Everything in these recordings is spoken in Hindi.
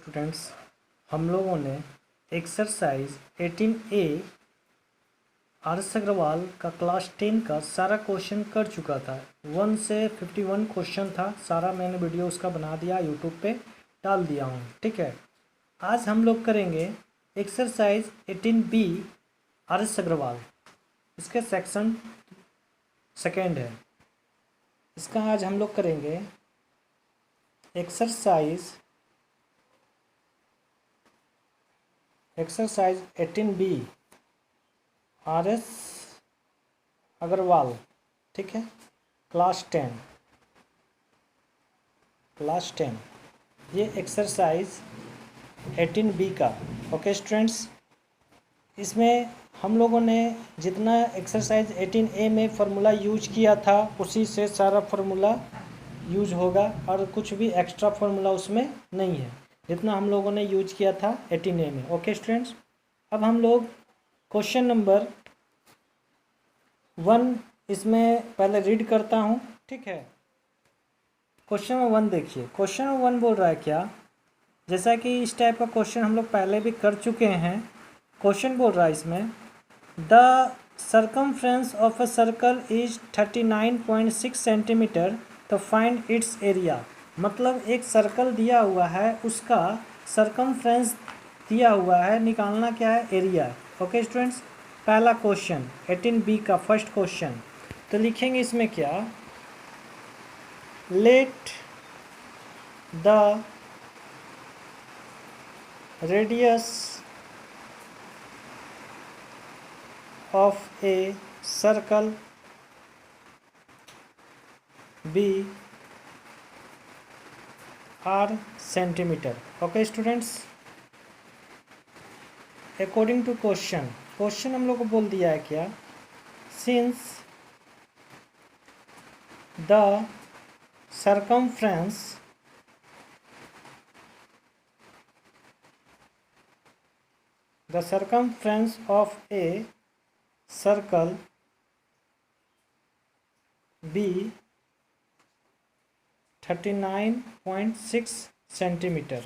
स्टूडेंट्स, हम लोगों ने एक्सरसाइज 18A आर.एस. अग्रवाल का क्लास 10 का सारा क्वेश्चन कर चुका था। 1 से 51 क्वेश्चन था। सारा मैंने वीडियो उसका बना दिया, यूट्यूब पे डाल दिया हूँ। ठीक है, आज हम लोग करेंगे एक्सरसाइज 18B आर.एस. अग्रवाल। इसके सेक्शन सेकेंड है। इसका आज हम लोग करेंगे एक्सरसाइज 18B आर.एस. अग्रवाल। ठीक है, क्लास 10 ये एक्सरसाइज 18B का। ओके स्टूडेंट्स, इसमें हम लोगों ने जितना एक्सरसाइज 18A में फार्मूला यूज किया था उसी से सारा फार्मूला यूज होगा और कुछ भी एक्स्ट्रा फार्मूला उसमें नहीं है, जितना हम लोगों ने यूज किया था 18A में। ओके स्टूडेंट्स, अब हम लोग क्वेश्चन नंबर 1 इसमें पहले रीड करता हूँ। ठीक है, क्वेश्चन नंबर 1 देखिए। क्वेश्चन नंबर 1 बोल रहा है क्या, जैसा कि इस टाइप का क्वेश्चन हम लोग पहले भी कर चुके हैं। क्वेश्चन बोल रहा है इसमें the circumference of a circle is 39.6 centimetre, तो फाइंड इट्स एरिया। मतलब एक सर्कल दिया हुआ है, उसका सर्कमफ्रेंस दिया हुआ है, निकालना क्या है, एरिया। ओके स्टूडेंट्स, पहला क्वेश्चन 18B का फर्स्ट क्वेश्चन। तो लिखेंगे इसमें क्या, let the radius of a circle be r centimetre. Okay students, according to question हम लोग को बोल दिया है क्या, since the circumference of a circle be 39.6 centimetre.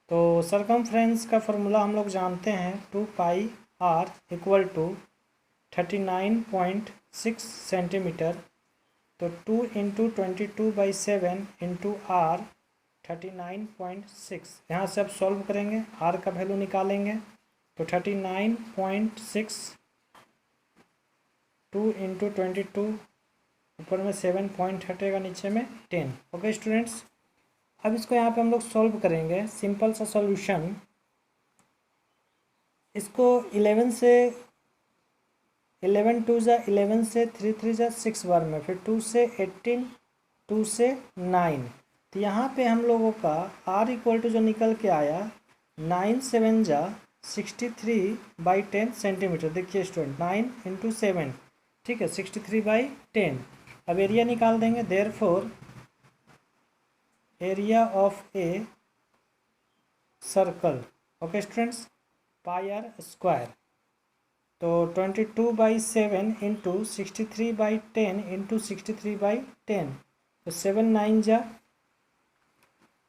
तो सर्कमफ्रेंस का फॉर्मूला हम लोग जानते हैं, 2πr इक्वल टू 39.6 सेंटीमीटर। तो 2 इंटू 22/7 इंटू आर 39.6। यहाँ से अब सॉल्व करेंगे, आर का वैल्यू निकालेंगे। तो 39.6 2 इंटू 22, ऊपर में 7 पॉइंट हटेगा, नीचे में 10। ओके स्टूडेंट्स, अब इसको यहाँ पे हम लोग सॉल्व करेंगे। सिंपल सा सॉल्यूशन, इसको 11 से 11 2 जा 11 से 3 3 जा 6 बार में, फिर 2 से 18, 2 से 9। तो यहाँ पे हम लोगों का r इक्वल टू जो निकल के आया 9 7 जा 63/10 सेंटीमीटर। देखिए स्टूडेंट, 9 इंटू 7, ठीक है, 63/10। अब एरिया निकाल देंगे। Therefore area of a circle, okay students, πr square. तो 22/7 इंटू 63/10 इंटू 63/10, तो 7 9 जा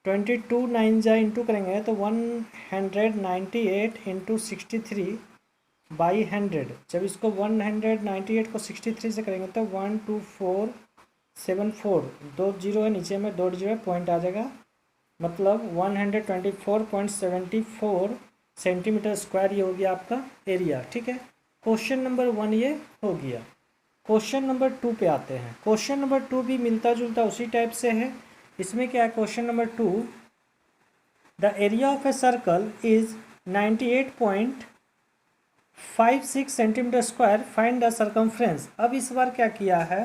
22, 9 जा इंटू करेंगे तो 198 इंटू 63/100। जब इसको 198 को 63 से करेंगे तो 12474, 2 जीरो है नीचे में, 2 जीरो है, पॉइंट आ जाएगा। मतलब 124.74 सेंटीमीटर स्क्वायर ये हो गया आपका एरिया। ठीक है, क्वेश्चन नंबर 1 ये हो गया। क्वेश्चन नंबर 2 पे आते हैं। क्वेश्चन नंबर 2 भी मिलता जुलता उसी टाइप से है। इसमें क्या है, question number 2, the area of a circle is 98.56 centimetre square, find the circumference. अब इस बार क्या किया है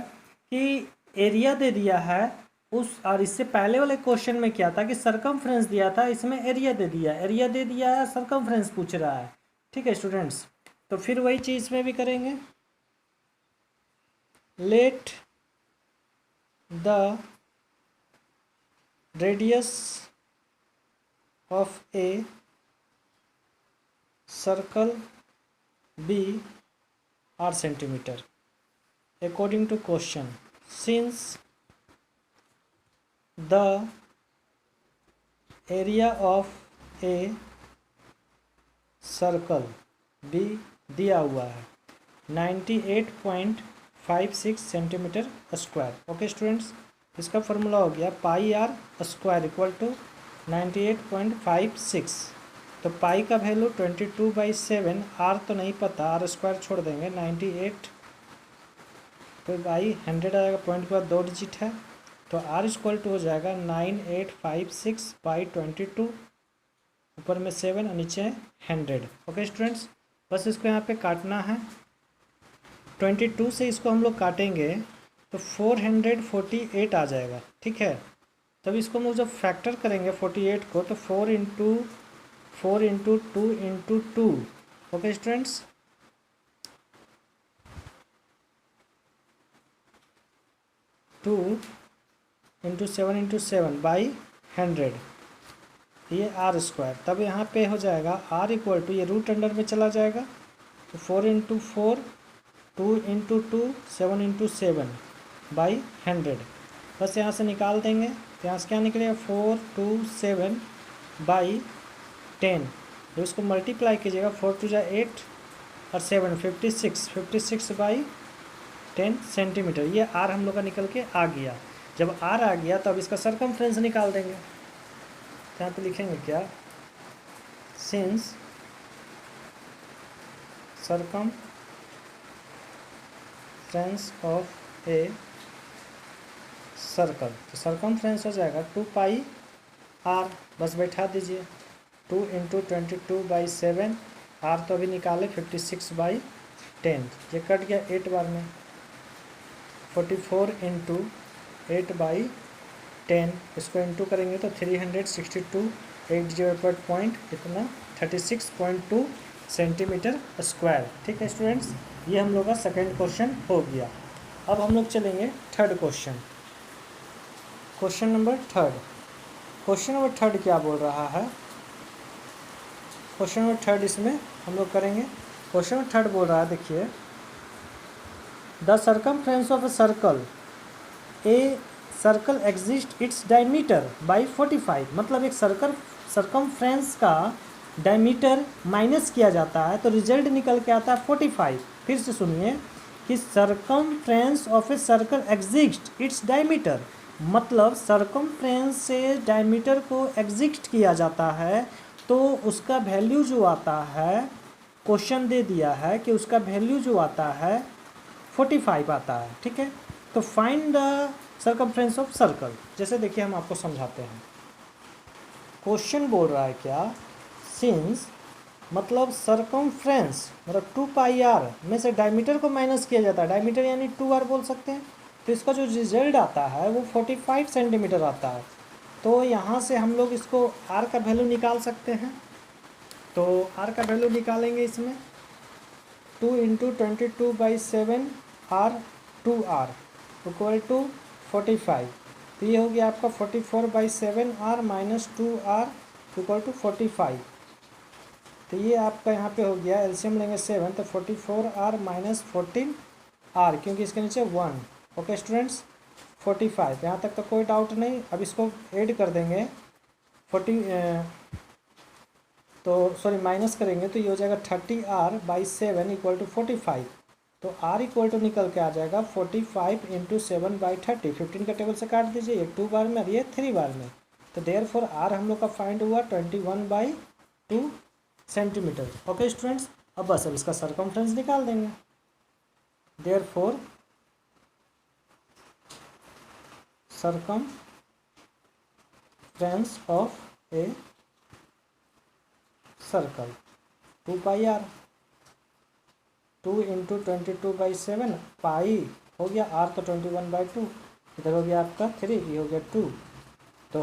कि एरिया दे दिया है उस, और इससे पहले वाले क्वेश्चन में क्या था कि सर्कमफ्रेंस दिया था, इसमें एरिया दे दिया है, सर्कमफ्रेंस पूछ रहा है। ठीक है स्टूडेंट्स, तो फिर वही चीज़ में भी करेंगे। Let the radius of a circle be r centimetre according to question, since the area of a circle be दिया हुआ है 98.56 सेंटीमीटर स्क्वायर। ओके स्टूडेंट्स, इसका फॉर्मूला हो गया pi r square equal to 98.56। तो पाई का वैल्यू 22/7, आर तो नहीं पता, आर स्क्वायर छोड़ देंगे, 98 तो बाई 100 आएगा, पॉइंट के बाद 2 डिजिट है, तो आर इक्वल टू हो जाएगा 9856/22, ऊपर में 7 और नीचे 100। ओके स्टूडेंट्स, बस इसको यहाँ पे काटना है। 22 से इसको हम लोग काटेंगे तो 448 आ जाएगा, ठीक है। तब इसको हम लोग जब फैक्टर करेंगे 48 को, तो 4 into 2 into 2। Okay students, two into 7 into 7 by 100, ये आर स्क्वायर। तब यहाँ पे हो जाएगा आर इक्वल टू, ये रूट अंडर में चला जाएगा, तो 4 इंटू 4, 2 इंटू 2, 7 इंटू 7 बाई 100। बस यहाँ से निकाल देंगे, तो यहाँ से क्या निकलेगा 427 बाई 10। तो इसको मल्टीप्लाई कीजिएगा, 4 2 जा 8 और 7 56 बाई 10 सेंटीमीटर। ये आर हम लोग का निकल के आ गया। जब आर आ गया तो अब इसका सरकमफ्रेंस निकाल देंगे। तो यहाँ पे लिखेंगे क्या, since circumference of a circle, तो सरकमफ्रेंस हो जाएगा 2 पाई आर, बस बैठा दीजिए, 2 इंटू 22/7, आर तो अभी निकाले 56/10, ये कट गया 8 बार में, 44 इंटू 8/10, इसको इंटू करेंगे तो 362, 8 पॉइंट इतना 36.2 सेंटीमीटर स्क्वायर। ठीक है स्टूडेंट्स, ये हम लोग का सेकेंड क्वेश्चन हो गया। अब हम लोग चलेंगे third question. Question number third क्या बोल रहा है, क्वेश्चन नंबर थर्ड इसमें हम लोग करेंगे। क्वेश्चन नंबर थर्ड बोल रहा है, देखिए, the circumference of a circle exist its diameter by 45। मतलब एक सर्कमफ्रेंस का डायमीटर माइनस किया जाता है तो रिजल्ट निकल के आता है 45। फिर से सुनिए कि circumference of a circle exist its diameter, मतलब सर्कमफ्रेंस से डायमीटर को एग्जिस्ट किया जाता है तो उसका वैल्यू जो आता है, क्वेश्चन दे दिया है कि उसका वैल्यू जो आता है 45 आता है। ठीक है, तो find the circumference of circle. जैसे देखिए हम आपको समझाते हैं, क्वेश्चन बोल रहा है क्या, सिंस मतलब सर्कमफ्रेंस मतलब 2 पाई आर में से डायमीटर को माइनस किया जाता है, डायमीटर यानी 2r बोल सकते हैं, तो इसका जो रिजल्ट आता है वो 45 सेंटीमीटर आता है। तो यहाँ से हम लोग इसको r का वैल्यू निकाल सकते हैं। तो r का वैल्यू निकालेंगे इसमें, 2 into 22/7 r 2r equal to 45। तो ये हो गया आपका 44/7 r minus 2r equal to 45। तो ये आपका यहाँ पे हो गया, एलसीएम लेंगे 7 तो 44r माइनस 14r, क्योंकि इसके नीचे 1। ओके स्टूडेंट्स, 45 यहाँ तक तो कोई डाउट नहीं। अब इसको ऐड कर देंगे 40 तो सॉरी माइनस करेंगे तो ये हो जाएगा 30r/7 इक्वल टू 45। तो r इक्वल टू निकल के आ जाएगा 45 इंटू 7/30। 15 का टेबल से काट दीजिए, ये 2 बार में और ये 3 बार में, तो देयरफॉर r हम लोग का फाइंड हुआ 21/2 सेंटीमीटर। ओके स्टूडेंट्स, अब बस अब इसका सर्कमफ्रेंस निकाल देंगे। Therefore circumference of a circle 2 pi r, 2 into 22/7 pi हो गया, आर तो 21/2, इधर हो गया आपका 3, ये हो गया 2, तो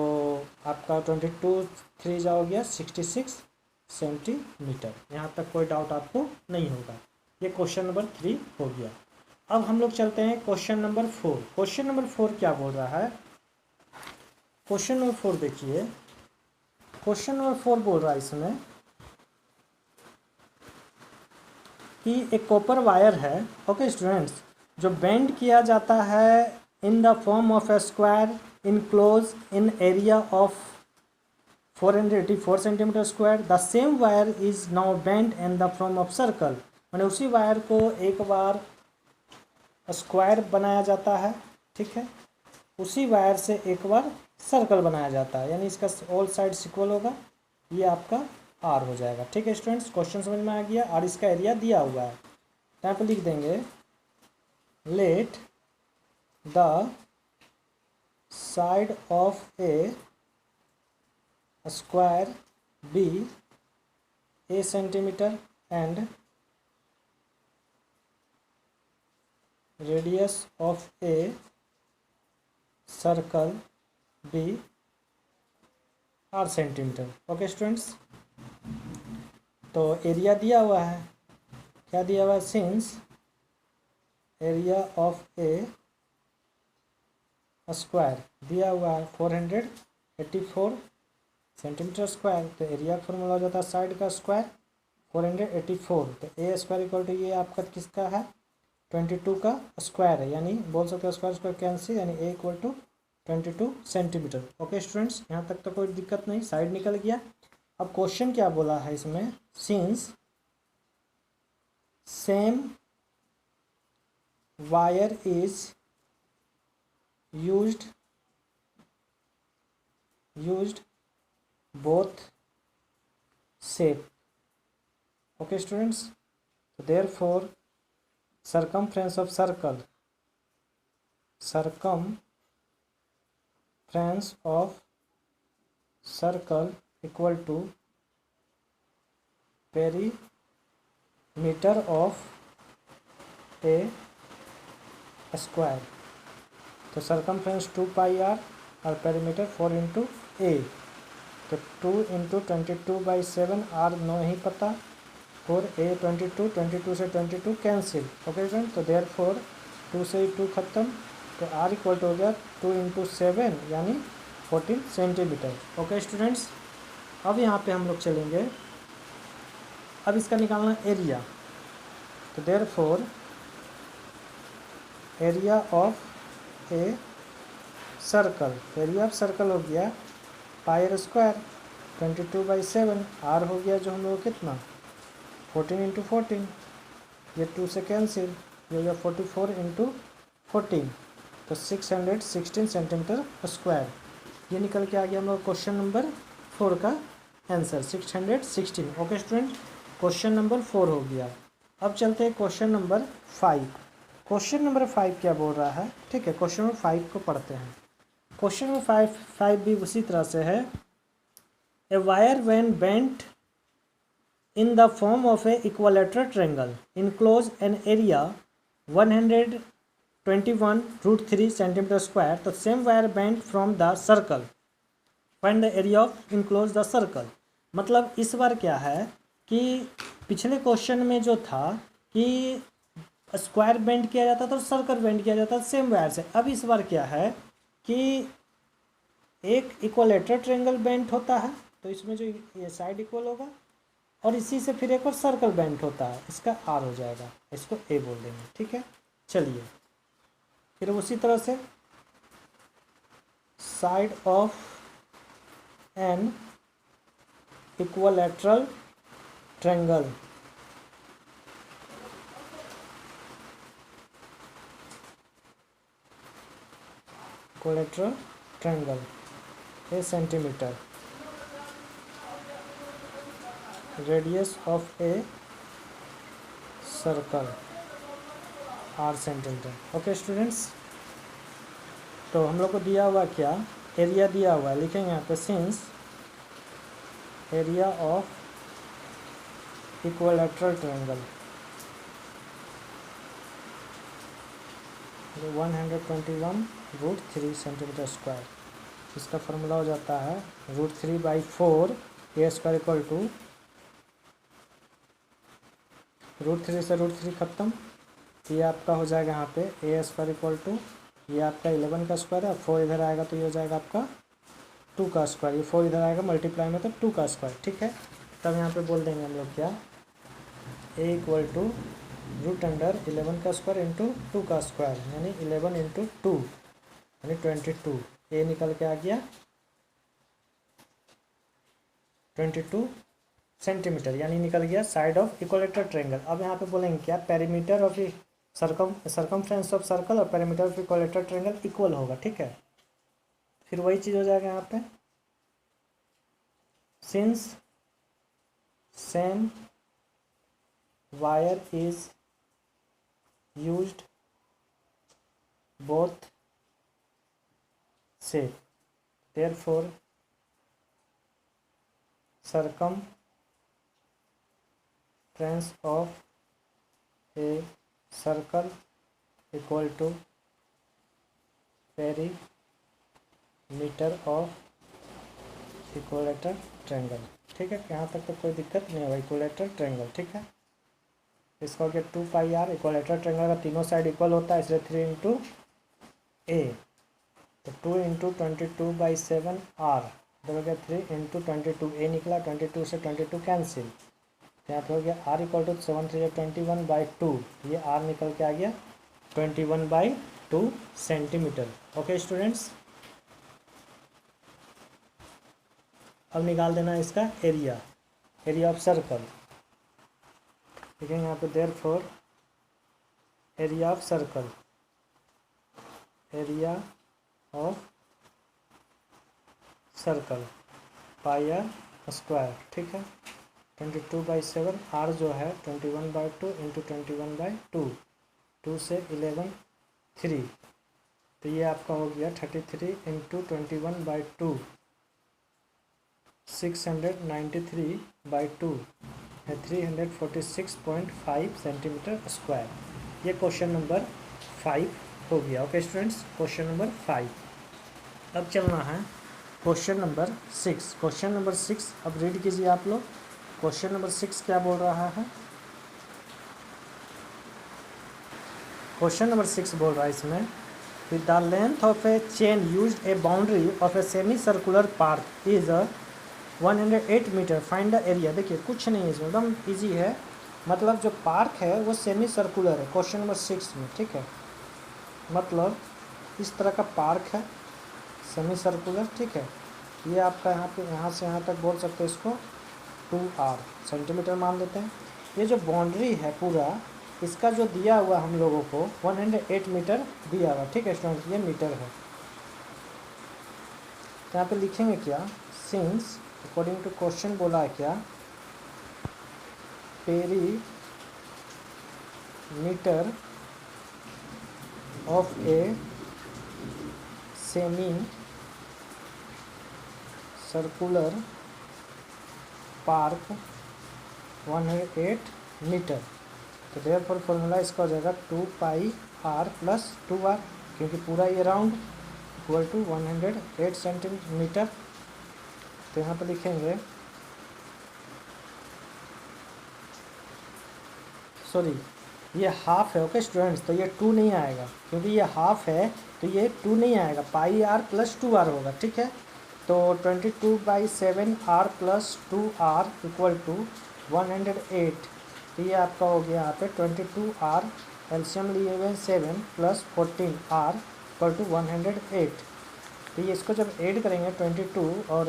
आपका 22 3 जा हो गया 66 सेंटीमीटर। यहाँ तक कोई डाउट आपको नहीं होगा। ये क्वेश्चन नंबर 3 हो गया। अब हम लोग चलते हैं क्वेश्चन नंबर 4। क्वेश्चन नंबर 4 क्या बोल रहा है, क्वेश्चन नंबर 4 देखिए, क्वेश्चन नंबर 4 बोल रहा है इसमें कि एक कॉपर वायर है, ओके स्टूडेंट्स, जो बेंड किया जाता है इन the form of a square enclose in area of 484 centimetre square. The same wire is now bend in the form of circle, मैंने उसी वायर को एक बार स्क्वायर बनाया जाता है, ठीक है, उसी वायर से एक बार सर्कल बनाया जाता है, यानी इसका ऑल साइड इक्वल होगा, ये आपका आर हो जाएगा। ठीक है स्टूडेंट्स, क्वेश्चन समझ में आ गया। और इसका एरिया दिया हुआ है, यहाँ पे लिख देंगे let the side of a square be a centimetre and radius of a circle be r centimetre. Okay students, तो एरिया दिया हुआ है, क्या दिया हुआ है, since area of a square दिया हुआ है 484 सेंटीमीटर स्क्वायर, तो एरिया फॉर्मूला हो जाता है साइड का स्क्वायर 484, तो ए स्क्वायर इक्वल टू ये आपका किसका है 22 का स्क्वायर है, यानी बोल सकते हो स्क्वायर स्क्वायर कैंसिल, यानी A equal to 22 centimetre. Okay students, यहाँ तक तो कोई दिक्कत नहीं, साइड निकल गया। अब क्वेश्चन क्या बोला है इसमें, since same wire is used both shape। okay students, so therefore circumference of circle equal to perimeter of a square, तो सर्कमफ्रेंस 2 पाई आर और पेरीमीटर 4 इंटू ए, तो 2 इंटू 22/7 आर नो ही पता, 4 ए 22, 22 से 22 कैंसिल। ओके फ्रेंड, तो देयर फोर 2 से 2 खत्म, तो आर इक्वल टू हो गया 2 इंटू 7 यानी 14 सेंटीमीटर। ओके स्टूडेंट्स, अब यहाँ पे हम लोग चलेंगे, अब इसका निकालना एरिया, तो therefore area of a circle, area of circle हो गया पाई स्क्वायर 22/7, आर हो गया जो हम लोग कितना 14 इंटू 14, ये 2 से कैंसिल, ये हो गया 44 इंटू 14, तो 616 सेंटीमीटर स्क्वायर, ये निकल के आ गया हम लोग क्वेश्चन नंबर 4 का answer 616। Okay student, question number 4 हो गया। अब चलते हैं क्वेश्चन नंबर 5। क्वेश्चन नंबर 5 क्या बोल रहा है, ठीक है, क्वेश्चन नंबर 5 को पढ़ते हैं। क्वेश्चन नंबर 5 भी उसी तरह से है, a wire when bent in the form of a equilateral triangle enclose an area 121√3 centimetre square, तो same wire bent from the circle, find the area of enclose the circle. मतलब इस बार क्या है कि पिछले क्वेश्चन में जो था कि स्क्वायर बेंड किया जाता था तो सर्कल बेंड किया जाता था सेम वायर से, अब इस बार क्या है कि एक इक्विलैटरल ट्रायंगल बेंड होता है, तो इसमें जो ये साइड इक्वल होगा, और इसी से फिर एक और सर्कल बेंड होता है, इसका आर हो जाएगा, इसको ए बोल देंगे। ठीक है, चलिए फिर उसी तरह से side of an equilateral triangle, equilateral triangle a centimetre, radius of a circle r centimetre. Okay students, तो हम लोग को दिया हुआ क्या, एरिया दिया हुआ है, लिखेंगे यहाँ पे since area of equilateral triangle 121√3 centimetre square, इसका फॉर्मूला हो जाता है √3/4 ए स्क्वायर इक्वल टू √3 से √3 खत्म, ये आपका हो जाएगा यहाँ पे ए स्क्वायर इक्वल टू, ये आपका 11 का स्क्वायर है, 4 इधर आएगा तो ये हो जाएगा आपका 2 का स्क्वायर, ये 4 इधर आएगा मल्टीप्लाई में तो 2 का स्क्वायर। ठीक है, तब यहाँ पे बोल देंगे हम लोग क्या, ए इक्वल टू √11 का स्क्वायर इंटू 2 का स्क्वायर, यानी 11 इंटू 2 यानी 22, ए निकल के आ गया 22 सेंटीमीटर, यानी निकल गया साइड ऑफ इक्विलेटरल ट्रायंगल। अब यहाँ पे बोलेंगे क्या, perimeter of circumference of circle और perimeter of equilateral triangle equal होगा, ठीक है। फिर वही चीज़ हो जाएगा यहाँ पे, since same wire is used both shape, therefore circumference of a circle equal to perimeter of equilateral triangle, ठीक है। यहाँ तक तो कोई दिक्कत नहीं होगा, इक्विलेटरल ट्रायंगल, ठीक है। इसका हो गया 2 पाई आर, इक्विलेटरल ट्रायंगल का तीनों साइड इक्वल होता है, इसलिए 3 इंटू ए, तो 2 इंटू 22/7 आर, इधर हो गया 3 इंटू 22, ए निकला, 22 से 22 कैंसिल, तो यहाँ पे हो गया आर इक्वल टू 7 3 21/2, ये आर निकल के आ गया 21/2 सेंटीमीटर। ओके स्टूडेंट्स, अब निकाल देना इसका एरिया, एरिया ऑफ सर्कल, ठीक है। यहाँ पे therefore area of circle, area of circle pi r square, ठीक है। 22/7, आर जो है 21/2 इंटू 21/2, 2 से 11 3, तो ये आपका हो गया 33 इंटू 21/2, 693/2 है 346.5 सेंटीमीटर स्क्वायर। ये क्वेश्चन नंबर 5 हो गया। Okay students, question number 5। अब चलना है क्वेश्चन नंबर 6। क्वेश्चन नंबर 6 अब रीड कीजिए आप लोग। क्वेश्चन नंबर 6 क्या बोल रहा है? क्वेश्चन नंबर 6 बोल रहा है इसमें, with the length of a chain used a boundary of a semi circular park is 108 metre, find the area. देखिए कुछ नहीं है इसमें, एकदम ईजी है। मतलब जो पार्क है वो सेमी सर्कुलर है क्वेश्चन नंबर 6 में, ठीक है। मतलब इस तरह का पार्क है सेमी सर्कुलर, ठीक है। ये आपका यहाँ पे यहाँ से यहाँ तक बोल सकते हैं इसको 2r सेंटीमीटर मान लेते हैं। ये जो बाउंड्री है पूरा, इसका जो दिया हुआ हम लोगों को 108 मीटर दिया हुआ, ठीक है स्टूडेंट, ये मीटर है। तो यहाँ पे लिखेंगे क्या, सिंस अकॉर्डिंग टू क्वेश्चन बोला है क्या, perimeter of a semi circular park 108 metre, तो देयरफॉर फॉर्मूला इसका हो जाएगा 2 पाई आर प्लस 2r, क्योंकि पूरा ये राउंड इक्वल टू 108 सेंटीमीटर। तो यहाँ पर लिखेंगे, सॉरी ये हाफ है, ओके स्टूडेंट्स, तो ये 2 नहीं आएगा, क्योंकि ये हाफ है तो ये 2 नहीं आएगा, पाई आर प्लस 2r होगा, ठीक है। तो 22/7 r plus 2r equal to 108, तो ये आपका हो गया यहाँ पे 22r, एलसीएम लिए हुए 7 प्लस 14r इक्वल टू 108। तो ये इसको जब ऐड करेंगे 22 और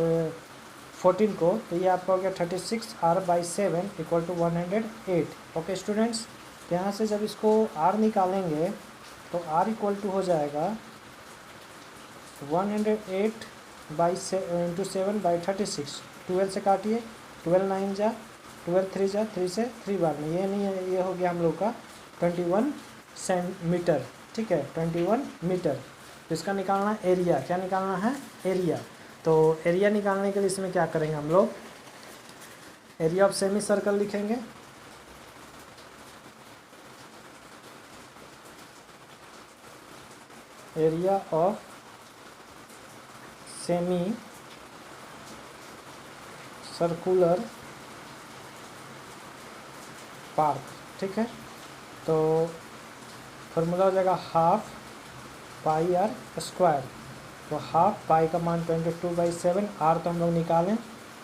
14 को, तो ये आपका हो गया 36r/7 equal to 108। Okay students, यहाँ से जब इसको r निकालेंगे तो r इक्वल टू हो जाएगा 108/7 12 से काटिए, 12 9 जा 12 3 जा 3 से 3 बार में, ये नहीं है, ये हो गया हम लोग का 21 सेंटीमीटर, ठीक है, 21 मीटर। तो इसका निकालना है एरिया, क्या निकालना है, एरिया। तो एरिया निकालने के लिए इसमें क्या करेंगे हम लोग, एरिया ऑफ सेमी सर्कल लिखेंगे, area of semi circular park, ठीक है। तो फॉर्मूला हो जाएगा हाफ पाई आर स्क्वायर, तो हाफ पाई का मान 22/7, आर तो हम लोग निकालें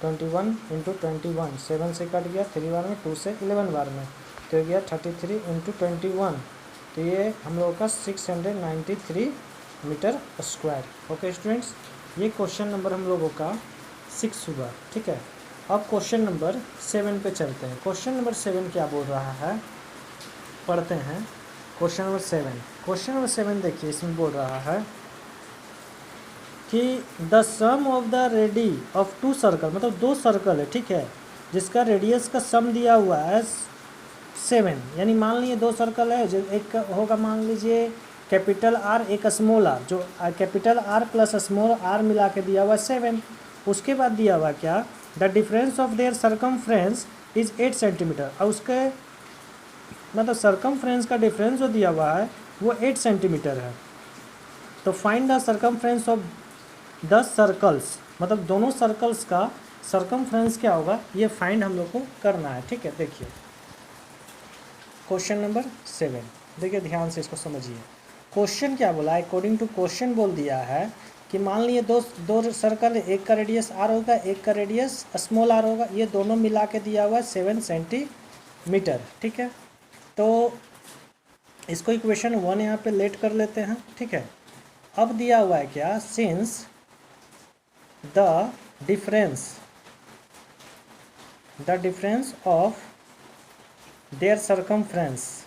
21 इंटू 21, 7 से कट गया 3 बार में, 2 से 11 बार में, तो गया 33 इंटू 21, तो ये हम लोगों का 693 मीटर स्क्वायर। ओके स्टूडेंट्स, ये क्वेश्चन नंबर हम लोगों का 6 हुआ, ठीक है। अब क्वेश्चन नंबर 7 पे चलते हैं। क्वेश्चन नंबर 7 क्या बोल रहा है, पढ़ते हैं। क्वेश्चन नंबर 7 देखिए, इसमें बोल रहा है कि the sum of the radii of two circle, मतलब दो सर्कल है, ठीक है, जिसका रेडियस का सम दिया हुआ है 7। यानी मान लीजिए दो सर्कल है, जो एक होगा मान लीजिए कैपिटल आर, एक स्मॉल आर, जो capital r plus small r मिला के दिया हुआ है 7। उसके बाद दिया हुआ क्या, the difference of their circumference is 8 centimetre, और उसके मतलब सरकमफ्रेंस का डिफरेंस जो दिया हुआ है वो 8 सेंटीमीटर है। तो find the circumference of 10 circles, मतलब दोनों सर्कल्स का सरकमफ्रेंस क्या होगा, ये फाइंड हम लोग को करना है। ठीक है, देखिए क्वेश्चन नंबर 7, देखिए ध्यान से इसको समझिए। क्वेश्चन क्या बोला है, अकॉर्डिंग टू क्वेश्चन बोल दिया है कि मान लीजिए दो सर्कल, एक का रेडियस आर होगा, एक का रेडियस स्मॉल आर होगा, ये दोनों मिला के दिया हुआ है 7 सेंटीमीटर। ठीक है, तो इसको इक्वेशन 1 यहाँ पे लेट कर लेते हैं। ठीक है, अब दिया हुआ है क्या, since the difference of their circumference,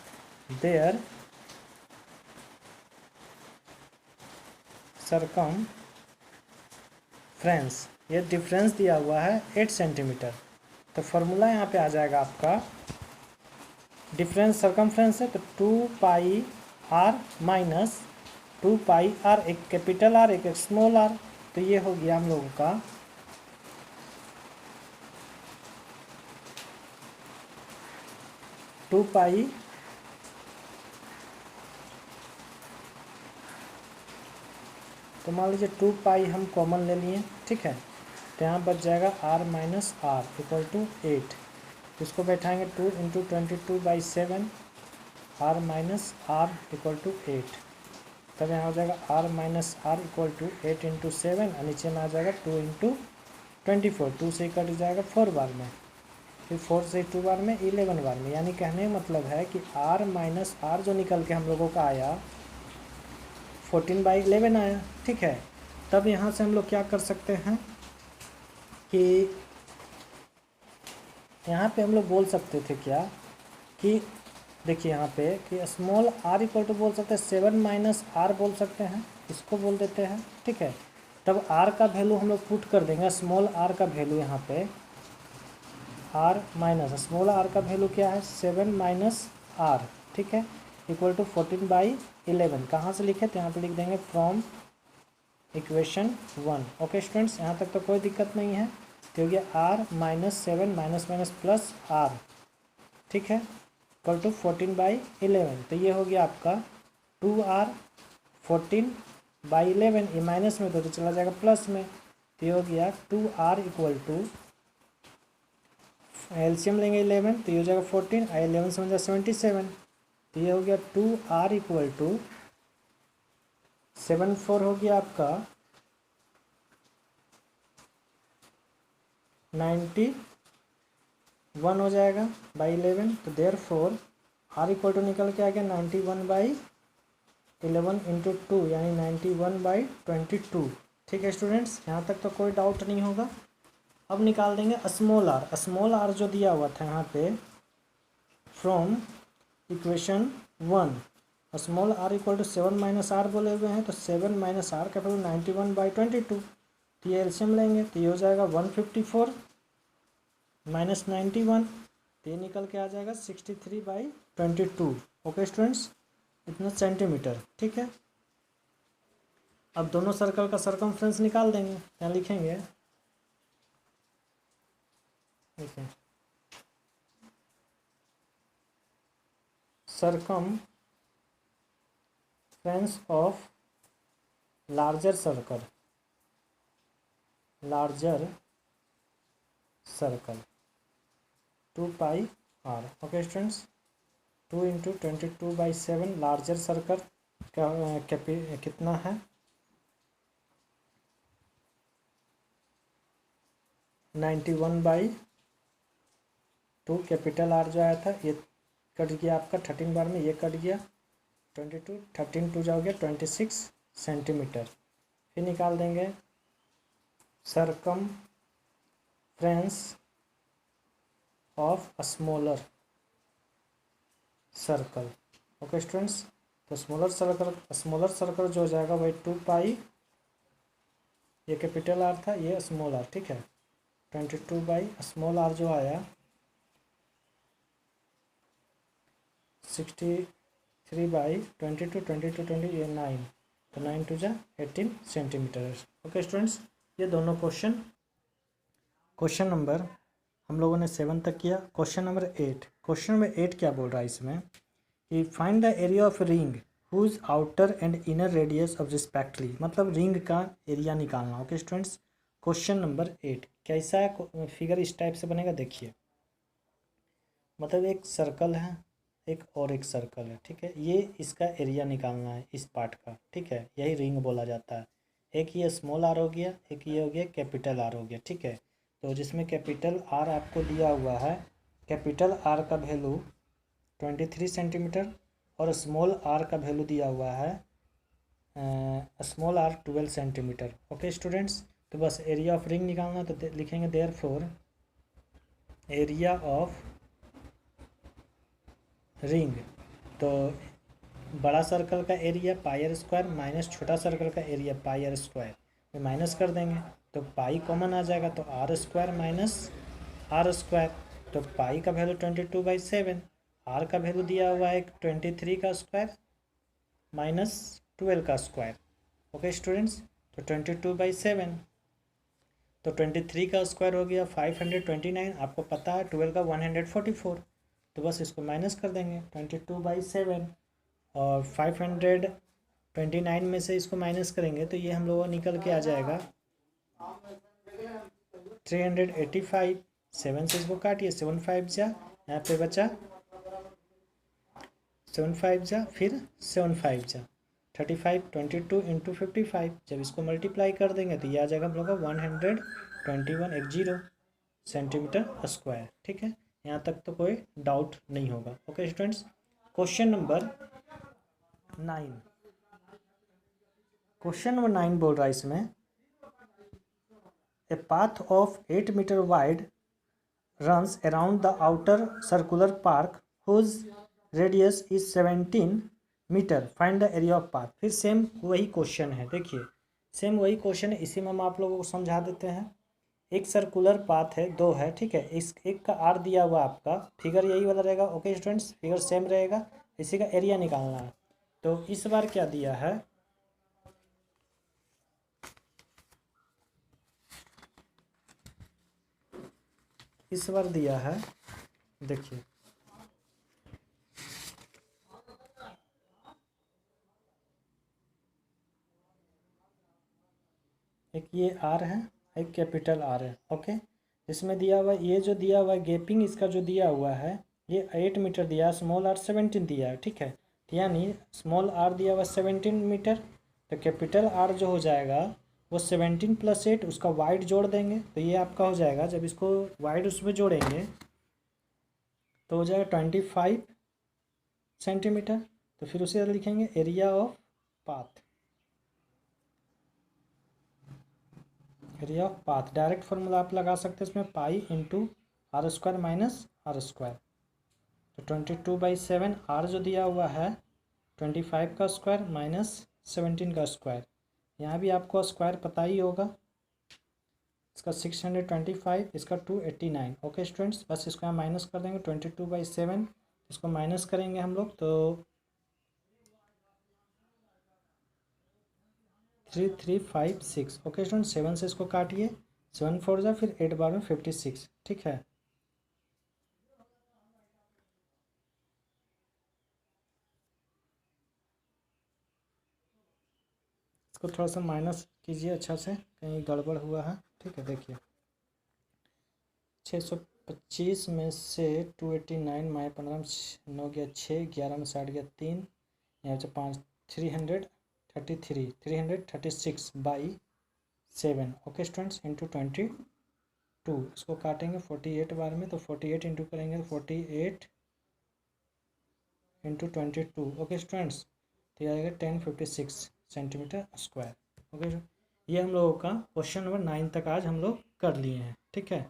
ये डिफरेंस दिया हुआ है 8 सेंटीमीटर। तो फॉर्मूला यहाँ पे आ जाएगा आपका, डिफरेंस सरकमफ्रेंस है तो 2 pi are minus 2 pi are, एक कैपिटल आर एक स्मॉल आर, तो ये हो गया हम लोगों का 2 पाई तो मान लीजिए 2 पाई हम कॉमन ले लिए। ठीक है, तो यहाँ बच जाएगा r minus r equal to 8। इसको बैठाएंगे 2 into 22/7 r minus r equal to 8। तब यहाँ हो जाएगा r minus r equal to 8 into 7, और नीचे में आ जाएगा 2 इंटू 24। 2 से कट जाएगा 4 बार में, फिर 4 से 2 बार में 11 बार में। यानी कहने का मतलब है कि r माइनस आर जो निकल के हम लोगों का आया 14/11 आया। ठीक है, तब यहाँ से हम लोग क्या कर सकते हैं कि यहाँ पे हम लोग बोल सकते थे क्या कि देखिए यहाँ पे कि स्मॉल आर इक्वल टू बोल सकते हैं 7 माइनस आर बोल सकते हैं, इसको बोल देते हैं। ठीक है, तब आर का वैल्यू हम लोग पुट कर देंगे, स्मॉल आर का वैल्यू यहाँ पे आर माइनस स्मॉल आर का वैल्यू क्या है 7 माइनस आर। ठीक है, इक्वल टू 14/11। कहाँ से लिखे, तो यहाँ पे लिख देंगे फ्रॉम इक्वेशन 1। ओके स्टूडेंट्स, यहाँ तक तो कोई दिक्कत नहीं है। तो हो गया r minus 7 minus minus plus r, ठीक है, इक्वल टू 14/11। तो ये हो गया आपका 2r 14/11, ये माइनस में तो चला जाएगा प्लस में, तो ये हो गया 2r इक्वल टू एलसीएम लेंगे 11, तो ये हो जाएगा 14, 11 से हो जाएगा 77, तो ये हो गया 2r इक्वल टू 74 हो गया आपका 91 हो जाएगा बाई 11। तो therefore r equal to निकल के आ गया 91/11 इंटू 2, यानी 91/22। ठीक है स्टूडेंट्स, यहाँ तक तो कोई डाउट नहीं होगा। अब निकाल देंगे स्मॉल आर। स्मॉल आर जो दिया हुआ था यहाँ पे from equation 1, small r equal to 7 minus r बोले हुए हैं, तो 7 माइनस आर का वैल्यू 91/22। तो ये एलसीएम लेंगे तो ये हो जाएगा 154 माइनस 91, तो ये निकल के आ जाएगा 63/22। ओके स्टूडेंट्स, इतना सेंटीमीटर। ठीक है, अब दोनों सर्कल का सरकमफ्रेंस निकाल देंगे। यहाँ लिखेंगे, देखिए circumference of larger circle 2 pi r. Okay students, 2 into 22/7 larger circle का कितना है 91/2। कैपिटल आर जो आया था ये कट गया आपका 13 बार में, ये कट गया 22, 13 2 जाओगे 26 सेंटीमीटर। फिर निकाल देंगे circumference of a smaller circle. Okay students, तो स्मॉलर सर्कल जो हो जाएगा वही 2 पाई, ये कैपिटल आर था, ये स्मॉल आर, ठीक है। 22 स्मॉल आर जो आया 63/22, 20 ये 9, तो 9 टू जा 18 सेंटीमीटर। ओके स्टूडेंट्स, ये दोनों क्वेश्चन नंबर हम लोगों ने 7 तक किया। क्वेश्चन नंबर 8 क्या बोल रहा है इसमें कि find the area of ring whose outer and inner radius of respectively, मतलब रिंग का एरिया निकालना। ओके स्टूडेंट्स, क्वेश्चन नंबर 8 कैसा है, फिगर इस टाइप से बनेगा, देखिए। मतलब एक सर्कल है, एक सर्कल है, ठीक है। ये इसका एरिया निकालना है इस पार्ट का, ठीक है। यही रिंग बोला जाता है। एक ये स्मॉल आर हो गया, एक ये हो गया कैपिटल आर हो गया, ठीक है। तो जिसमें कैपिटल आर आपको दिया हुआ है, कैपिटल आर का वैल्यू 23 सेंटीमीटर और स्मॉल आर का वैल्यू दिया हुआ है small r 12 centimetre. Okay students, तो बस एरिया ऑफ रिंग निकालना, तो लिखेंगे देयरफॉर एरिया ऑफ रिंग, तो बड़ा सर्कल का area pi r square minus छोटा सर्कल का एरिया पाई आर स्क्वायर में माइनस कर देंगे, तो पाई कॉमन आ जाएगा, तो r square minus r square, तो पाई का वैल्यू 22/7, आर का वैल्यू दिया हुआ है 23 का स्क्वायर माइनस 12 का स्क्वायर। ओके स्टूडेंट्स, तो 22/7, तो 23 का स्क्वायर हो गया 529, आपको पता है 12 का 144, तो बस इसको माइनस कर देंगे 22/7 और 529 में से इसको माइनस करेंगे तो ये हम लोग निकल के आ जाएगा 385। 7 से इसको काटिए, 7 5 जा, यहाँ पे बचा 7 5 जा, फिर 7 5 जा 35, 22 इंटू 55, जब इसको मल्टीप्लाई कर देंगे तो ये आ जाएगा हम लोग का 121 सेंटीमीटर स्क्वायर, ठीक है। यहाँ तक तो कोई डाउट नहीं होगा। ओके स्टूडेंट्स, क्वेश्चन नंबर 9 बोल रहा है इसमें a path of 8 metre wide runs around the outer circular park whose radius is 17 metre, find the area of path. फिर सेम वही क्वेश्चन है, देखिए सेम वही क्वेश्चन है, इसी में हम आप लोगों को समझा देते हैं। एक सर्कुलर पाथ है, 2 है, ठीक है। इस एक का आर दिया हुआ आपका, फिगर यही वाला रहेगा। ओके स्टूडेंट्स, फिगर सेम रहेगा, इसी का एरिया निकालना है। तो इस बार क्या दिया है, इस बार दिया है, देखिए एक ये आर है, एक कैपिटल आर है। ओके, इसमें दिया हुआ ये जो दिया हुआ है गैपिंग, इसका जो दिया हुआ है ये 8 मीटर दिया है, स्मॉल आर 17 दिया है, ठीक है। यानी स्मॉल आर दिया हुआ 17 मीटर, तो कैपिटल आर जो हो जाएगा वो 17 + 8, उसका वाइड जोड़ देंगे तो ये आपका हो जाएगा, जब इसको वाइड उसमें जोड़ेंगे तो हो जाएगा 25 सेंटीमीटर। तो फिर उसे लिखेंगे area of path, area of path direct formula आप लगा सकते हैं इसमें, pi into r square minus r square. तो 22/7 आर जो दिया हुआ है 25 का स्क्वायर माइनस 17 का स्क्वायर, यहाँ भी आपको स्क्वायर पता ही होगा, इसका 625, इसका 289। ओके स्टूडेंट्स, बस इसको यहाँ माइनस कर देंगे 22/7, इसको माइनस करेंगे हम लोग तो 3356। ओके स्टूडेंट्स, 7 से इसको काटिए, 7 4 जा, फिर 8 बार में 56, ठीक है। इसको थोड़ा सा माइनस कीजिए अच्छा से, कहीं गड़बड़ हुआ है, ठीक है। देखिए 625 में से 289 माइनस 15 9 गया 6, 11 में 60 गया 3, यहाँ से 5 336/7। ओके स्टूडेंट्स, इंटू 22, इसको काटेंगे 48 बार में, तो 48 इंटू करेंगे 48 इंटू 22। ओके स्टूडेंट्स, तो ये आएगा 1056 सेंटीमीटर स्क्वायर। ओके, ये हम लोगों का क्वेश्चन नंबर 9 तक आज हम लोग कर लिए हैं, ठीक है।